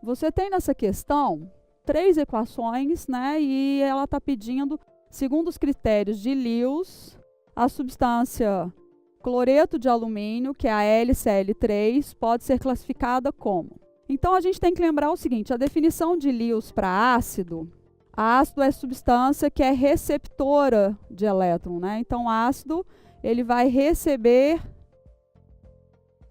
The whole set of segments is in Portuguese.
você tem nessa questão 3 equações, né? E ela está pedindo, segundo os critérios de Lewis, a substância cloreto de alumínio, que é a LCl3, pode ser classificada como. Então, a gente tem que lembrar o seguinte, a definição de Lewis para ácido, ácido é substância que é receptora de elétron, né? Então, ácido, ele vai receber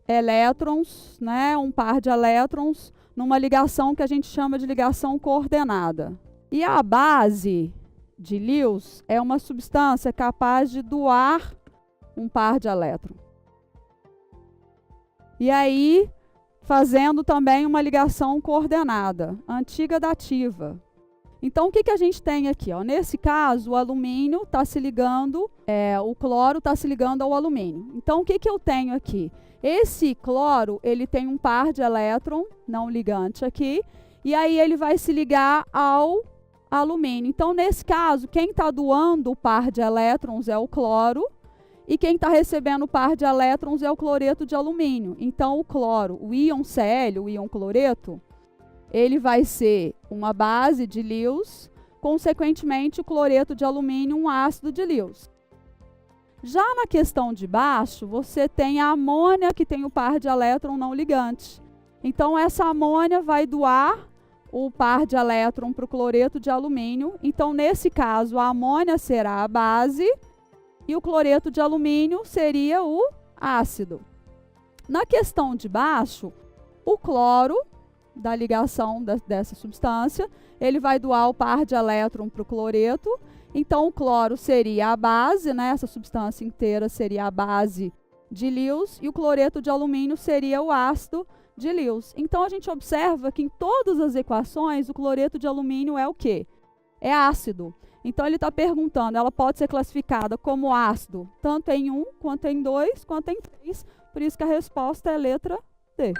elétrons, né? Um par de elétrons, numa ligação que a gente chama de ligação coordenada. E a base de Lewis é uma substância capaz de doar um par de elétrons. E aí, fazendo também uma ligação coordenada, antiga dativa. Então, o que a gente tem aqui? Ó? Nesse caso, o alumínio está se ligando, o cloro está se ligando ao alumínio. Então, o que eu tenho aqui? Esse cloro, ele tem um par de elétron não ligante aqui, e aí ele vai se ligar ao alumínio. Então, nesse caso, quem está doando o par de elétrons é o cloro, e quem está recebendo o par de elétrons é o cloreto de alumínio. Então, o cloro, o íon Cl, o íon cloreto, ele vai ser uma base de Lewis, consequentemente, o cloreto de alumínio, um ácido de Lewis. Já na questão de baixo, você tem a amônia, que tem o par de elétron não ligante. Então, essa amônia vai doar o par de elétron para o cloreto de alumínio. Então, nesse caso, a amônia será a base e o cloreto de alumínio seria o ácido. Na questão de baixo, o cloro, da ligação dessa substância, ele vai doar o par de elétron para o cloreto. Então, o cloro seria a base, né? Essa substância inteira seria a base de Lewis, e o cloreto de alumínio seria o ácido de Lewis. Então, a gente observa que em todas as equações, o cloreto de alumínio é o quê? É ácido. Então, ele está perguntando, ela pode ser classificada como ácido, tanto em 1, quanto em 2, quanto em 3. Por isso que a resposta é a letra D.